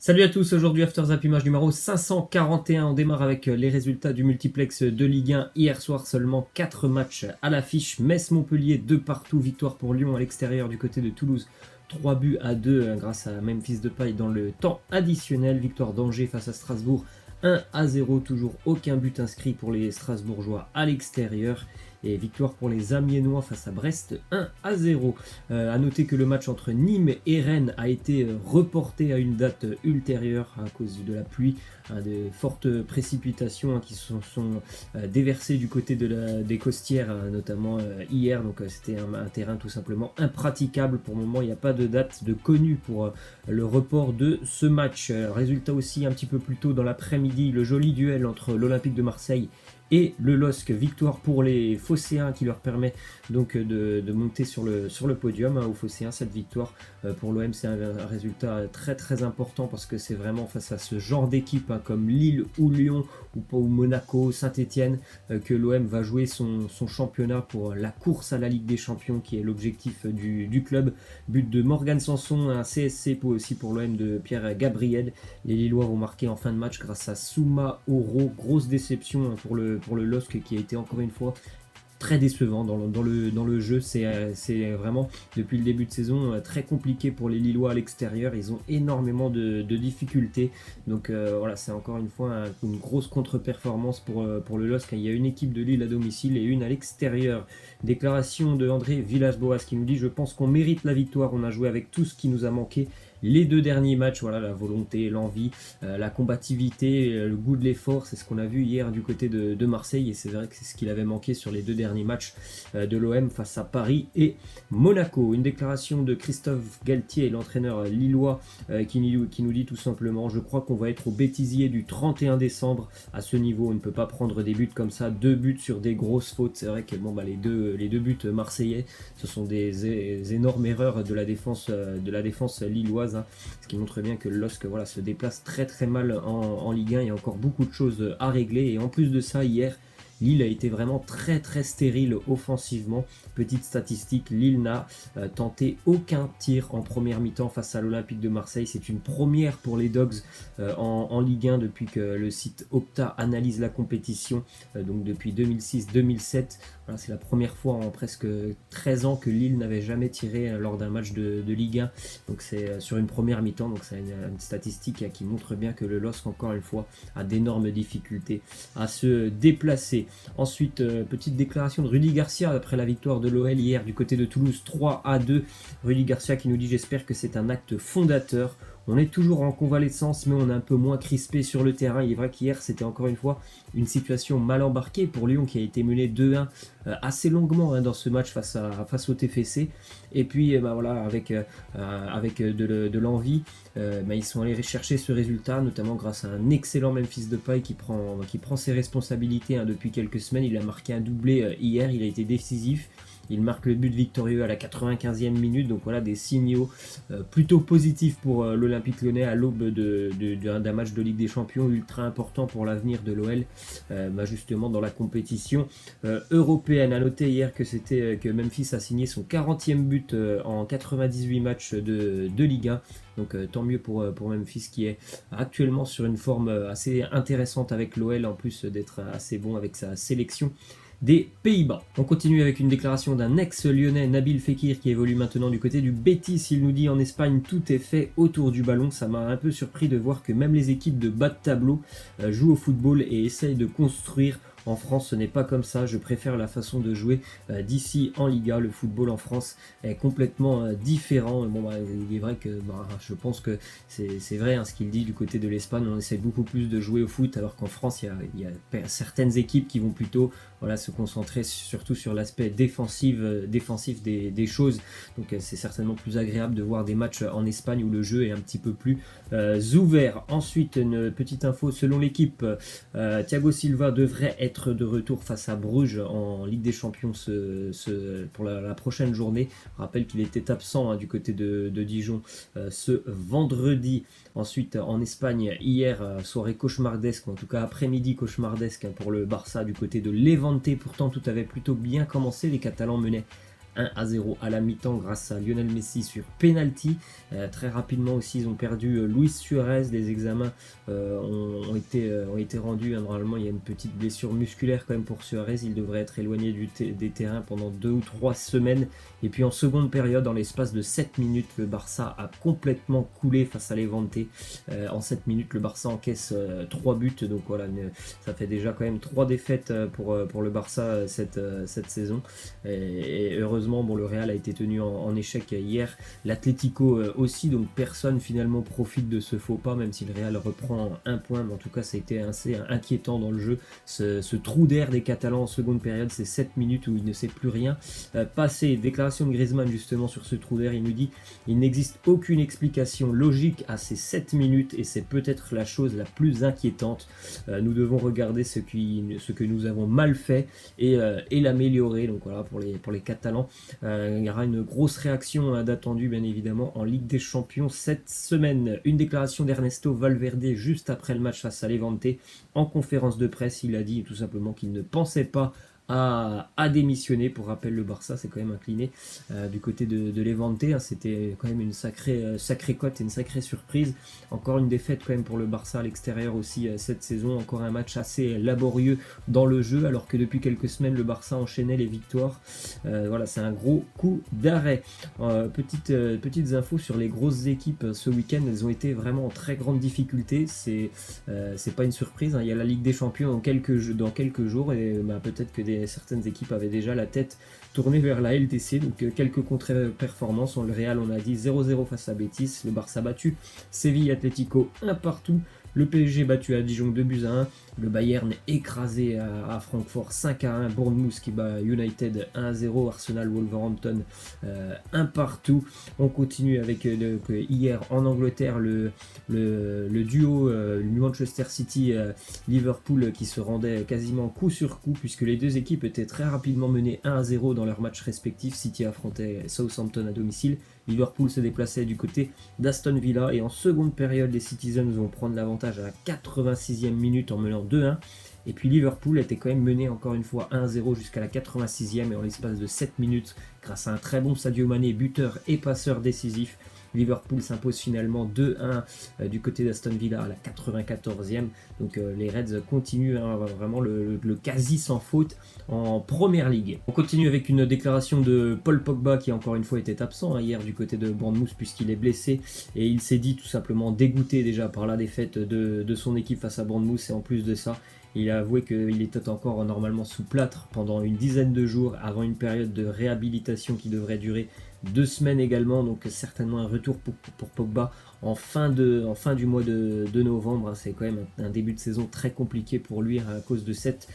Salut à tous, aujourd'hui After Zap image numéro 541, on démarre avec les résultats du multiplex de Ligue 1. Hier soir seulement 4 matchs à l'affiche, Metz-Montpellier 2 partout, victoire pour Lyon à l'extérieur du côté de Toulouse, 3 buts à 2 grâce à Memphis Depay dans le temps additionnel, victoire d'Angers face à Strasbourg 1 à 0, toujours aucun but inscrit pour les Strasbourgeois à l'extérieur. Et victoire pour les Amiénois face à Brest 1 à 0. A noter que le match entre Nîmes et Rennes a été reporté à une date ultérieure à cause de la pluie, des fortes précipitations qui se sont déversées du côté des Costières, notamment hier. Donc c'était un terrain tout simplement impraticable. Pour le moment, il n'y a pas de date de connue pour le report de ce match. Résultat aussi un petit peu plus tôt dans l'après-midi, le joli duel entre l'Olympique de Marseille et le LOSC, victoire pour les Phocéens qui leur permet donc de monter sur le podium aux Phocéens. Cette victoire pour l'OM, c'est un résultat très très important parce que c'est vraiment face à ce genre d'équipe comme Lille ou Lyon ou Monaco, Saint-Etienne que l'OM va jouer son championnat pour la course à la Ligue des Champions qui est l'objectif du club. But de Morgan Sanson, un CSC aussi pour l'OM de Pierre Gabriel. Les Lillois vont marquer en fin de match grâce à Souma Oro. Grosse déception pour le LOSC qui a été encore une fois très décevant dans le jeu. C'est vraiment depuis le début de saison très compliqué pour les Lillois à l'extérieur. Ils ont énormément de difficultés. Donc voilà, c'est encore une fois une grosse contre-performance pour le LOSC. Il y a une équipe de Lille à domicile et une à l'extérieur. Déclaration de André Villas-Boas qui nous dit: je pense qu'on mérite la victoire, on a joué avec tout ce qui nous a manqué les deux derniers matchs, voilà, la volonté, l'envie, la combativité, le goût de l'effort, c'est ce qu'on a vu hier du côté de Marseille, et c'est vrai que c'est ce qu'il avait manqué sur les deux derniers matchs de l'OM face à Paris et Monaco. Une déclaration de Christophe Galtier, l'entraîneur lillois, qui nous dit tout simplement: je crois qu'on va être au bêtisier du 31 décembre. À ce niveau, on ne peut pas prendre des buts comme ça, 2 buts sur des grosses fautes. C'est vrai que les deux buts marseillais, ce sont des énormes erreurs de la défense lilloise. Ce qui montre bien que le LOSC se déplace très très mal en Ligue 1. Il y a encore beaucoup de choses à régler, et en plus de ça, hier Lille a été vraiment très très stérile offensivement. Petite statistique, Lille n'a tenté aucun tir en première mi-temps face à l'Olympique de Marseille. C'est une première pour les Dogs en Ligue 1 depuis que le site Opta analyse la compétition, donc depuis 2006-2007. Voilà, c'est la première fois en presque 13 ans que Lille n'avait jamais tiré lors d'un match de Ligue 1. Donc c'est sur une première mi-temps, donc c'est une statistique qui montre bien que le LOSC, encore une fois, a d'énormes difficultés à se déplacer. Ensuite, petite déclaration de Rudy Garcia après la victoire de l'OL hier du côté de Toulouse 3 à 2. Rudy Garcia qui nous dit: j'espère que c'est un acte fondateur. On est toujours en convalescence, mais on est un peu moins crispé sur le terrain. Il est vrai qu'hier, c'était encore une fois une situation mal embarquée pour Lyon qui a été mené 2-1 assez longuement dans ce match face au TFC. Et puis, voilà, avec de l'envie, ils sont allés chercher ce résultat, notamment grâce à un excellent Memphis Depay qui prend ses responsabilités depuis quelques semaines. Il a marqué un doublé hier, il a été décisif. Il marque le but victorieux à la 95e minute. Donc voilà, des signaux plutôt positifs pour l'Olympique Lyonnais à l'aube d'un match de Ligue des Champions ultra important pour l'avenir de l'OL, justement dans la compétition européenne. A noter hier que Memphis a signé son 40e but en 98 matchs de Ligue 1. Donc tant mieux pour Memphis qui est actuellement sur une forme assez intéressante avec l'OL, en plus d'être assez bon avec sa sélection des Pays-Bas. On continue avec une déclaration d'un ex-lyonnais, Nabil Fekir, qui évolue maintenant du côté du Betis. Il nous dit: en Espagne, tout est fait autour du ballon. Ça m'a un peu surpris de voir que même les équipes de bas de tableau jouent au football et essayent de construire. En France, ce n'est pas comme ça. Je préfère la façon de jouer d'ici en Liga. Le football en France est complètement différent. Il est vrai que je pense que c'est vrai ce qu'il dit du côté de l'Espagne. On essaie beaucoup plus de jouer au foot, alors qu'en France, il y a certaines équipes qui vont plutôt se concentrer surtout sur l'aspect défensif des choses. Donc c'est certainement plus agréable de voir des matchs en Espagne où le jeu est un petit peu plus ouvert. Ensuite, une petite info, selon l'équipe, Thiago Silva devrait être de retour face à Bruges en Ligue des Champions pour la prochaine journée. Je rappelle qu'il était absent du côté de Dijon ce vendredi. Ensuite, en Espagne, hier, soirée cauchemardesque, ou en tout cas après-midi cauchemardesque pour le Barça du côté de Levante. Pourtant, tout avait plutôt bien commencé. Les Catalans menaient 1-0 à la mi-temps grâce à Lionel Messi sur penalty. Très rapidement aussi, ils ont perdu Luis Suarez. Les examens ont été rendus. Normalement, il y a une petite blessure musculaire quand même pour Suarez. Il devrait être éloigné des terrains pendant 2 ou 3 semaines. Et puis en seconde période, dans l'espace de 7 minutes, le Barça a complètement coulé face à Levante. En 7 minutes, le Barça encaisse 3 buts. Donc voilà, ça fait déjà quand même 3 défaites pour le Barça cette saison. Et heureusement, bon, le Real a été tenu en échec hier. L'Atlético aussi, donc personne finalement profite de ce faux pas, même si le Real reprend un point. Mais en tout cas, ça a été assez inquiétant dans le jeu. Ce trou d'air des Catalans en seconde période, c'est 7 minutes où il ne sait plus rien passer. Déclaration de Griezmann justement sur ce trou d'air, il nous dit: il n'existe aucune explication logique à ces 7 minutes et c'est peut-être la chose la plus inquiétante. Nous devons regarder ce que nous avons mal fait et l'améliorer. Donc voilà, pour les Catalans, il y aura une grosse réaction d'attendue bien évidemment en Ligue des Champions cette semaine. Une déclaration d'Ernesto Valverde juste après le match face à Levante. En conférence de presse, il a dit tout simplement qu'il ne pensait pas à démissionner. Pour rappel, le Barça s'est quand même incliné du côté de Levante. C'était quand même une sacrée cote et une sacrée surprise. Encore une défaite quand même pour le Barça à l'extérieur aussi cette saison. Encore un match assez laborieux dans le jeu, alors que depuis quelques semaines, le Barça enchaînait les victoires. Voilà, c'est un gros coup d'arrêt. Petites infos sur les grosses équipes ce week-end. Elles ont été vraiment en très grande difficulté. C'est pas une surprise, hein. Il y a la Ligue des Champions dans quelques jours et peut-être que certaines équipes avaient déjà la tête tournée vers la LDC, donc quelques contre-performances. Le Real, on a dit 0-0 face à Betis, le Barça battu Séville Atlético 1 partout, le PSG battu à Dijon 2-1, le Bayern écrasé à Francfort 5-1, Bournemouth qui bat United 1-0, Arsenal Wolverhampton 1 partout. On continue avec hier en Angleterre le duo Manchester City Liverpool qui se rendait quasiment coup sur coup, puisque les deux équipes étaient très rapidement menées 1-0 dans leurs matchs respectifs. City affrontait Southampton à domicile, Liverpool se déplaçait du côté d'Aston Villa, et en seconde période, les Citizens vont prendre l'avantage à la 86e minute en menant 2-1. Et puis Liverpool était quand même mené encore une fois 1-0 jusqu'à la 86e, et en l'espace de 7 minutes, grâce à un très bon Sadio Mané, buteur et passeur décisif, Liverpool s'impose finalement 2-1 du côté d'Aston Villa à la 94e. Donc les Reds continuent vraiment le quasi sans faute en Première Ligue. On continue avec une déclaration de Paul Pogba qui encore une fois était absent hier du côté de Bournemouth puisqu'il est blessé, et il s'est dit tout simplement dégoûté déjà par la défaite de son équipe face à Bournemouth, et en plus de ça, il a avoué qu'il était encore normalement sous plâtre pendant une dizaine de jours avant une période de réhabilitation qui devrait durer 2 semaines également. Donc certainement un retour pour Pogba en fin du mois de novembre. C'est quand même un début de saison très compliqué pour lui à cause de cette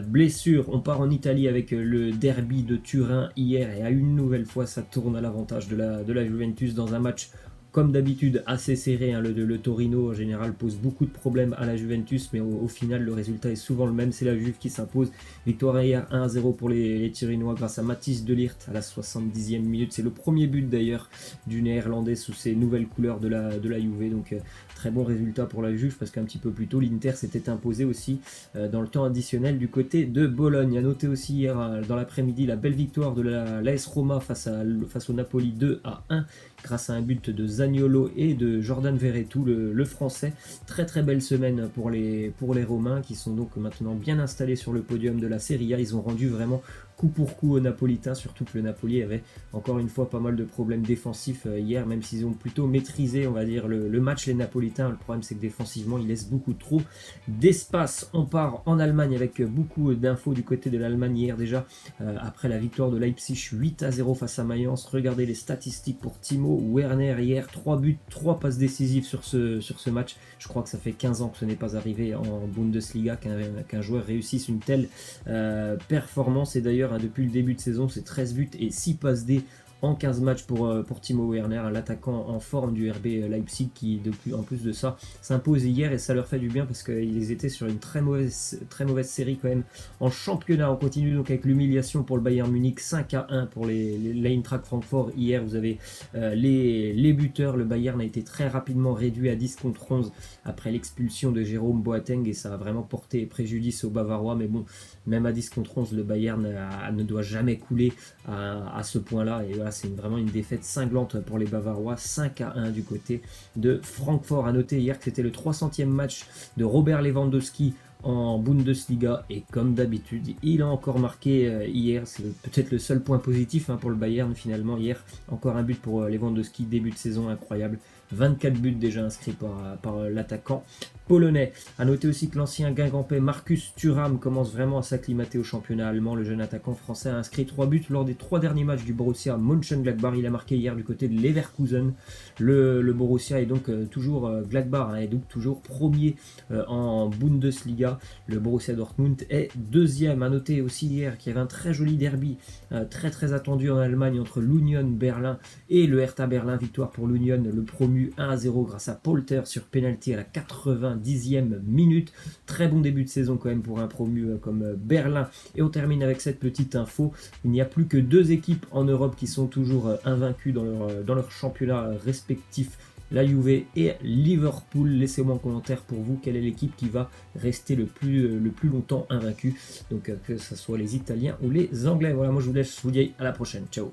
blessure. On part en Italie avec le derby de Turin hier, et à une nouvelle fois ça tourne à l'avantage de la Juventus dans un match comme d'habitude assez serré. Le Torino en général pose beaucoup de problèmes à la Juventus, mais au final le résultat est souvent le même, c'est la Juve qui s'impose. Victoire hier 1-0 pour les Turinois grâce à Mathis de Ligt à la 70e minute. C'est le premier but d'ailleurs du Néerlandais sous ses nouvelles couleurs de la Juve, donc très bon résultat pour la Juve, parce qu'un petit peu plus tôt l'Inter s'était imposé aussi dans le temps additionnel du côté de Bologne. A noter aussi hier dans l'après-midi la belle victoire de l'AS Roma face au Napoli 2-1 grâce à un but de Zaniolo et de Jordan Verretou, le français. Très très belle semaine pour les Romains qui sont donc maintenant bien installés sur le podium de la Serie A. Ils ont rendu vraiment coup pour coup aux Napolitains, surtout que le Napoli avait encore une fois pas mal de problèmes défensifs hier, même s'ils ont plutôt maîtrisé on va dire le match les Napolitains. Le problème c'est que défensivement ils laissent beaucoup trop d'espace. On part en Allemagne avec beaucoup d'infos du côté de l'Allemagne hier déjà, après la victoire de Leipzig 8-0 face à Mayence. Regardez les statistiques pour Timo Werner hier, 3 buts, 3 passes décisives sur ce match. Je crois que ça fait 15 ans que ce n'est pas arrivé en Bundesliga qu'un joueur réussisse une telle performance, et d'ailleurs depuis le début de saison c'est 13 buts et 6 passes D en 15 matchs pour Timo Werner, l'attaquant en forme du RB Leipzig qui, en plus de ça, s'impose hier et ça leur fait du bien parce qu'ils étaient sur une très mauvaise série quand même en championnat. On continue donc avec l'humiliation pour le Bayern Munich, 5-1 pour l'Eintracht Francfort. Hier, vous avez les buteurs. Le Bayern a été très rapidement réduit à 10 contre 11 après l'expulsion de Jérôme Boateng et ça a vraiment porté préjudice aux Bavarois. Mais bon, même à 10 contre 11, le Bayern ne doit jamais couler à ce point-là. Et voilà, c'est vraiment une défaite cinglante pour les Bavarois, 5-1 du côté de Francfort. À noter hier que c'était le 300e match de Robert Lewandowski en Bundesliga et comme d'habitude il a encore marqué hier, c'est peut-être le seul point positif pour le Bayern finalement. Hier encore un but pour Lewandowski, début de saison incroyable, 24 buts déjà inscrits par l'attaquant polonais. A noter aussi que l'ancien Guingampais Marcus Thuram commence vraiment à s'acclimater au championnat allemand. Le jeune attaquant français a inscrit 3 buts lors des 3 derniers matchs du Borussia Mönchengladbach. Il a marqué hier du côté de Leverkusen. Le Borussia est donc toujours Gladbach est donc toujours premier en Bundesliga. Le Borussia Dortmund est deuxième. A noter aussi hier qu'il y avait un très joli derby très attendu en Allemagne entre l'Union Berlin et le Hertha Berlin. Victoire pour l'Union, le promu 1-0 grâce à Polter sur penalty à la 90e minute. Très bon début de saison quand même pour un promu comme Berlin. Et on termine avec cette petite info. Il n'y a plus que 2 équipes en Europe qui sont toujours invaincues dans leur championnat respectif, la Juve et Liverpool. Laissez-moi en commentaire pour vous quelle est l'équipe qui va rester le plus longtemps invaincue. Donc que ce soit les Italiens ou les Anglais. Voilà, moi je vous laisse, je vous dis à la prochaine. Ciao.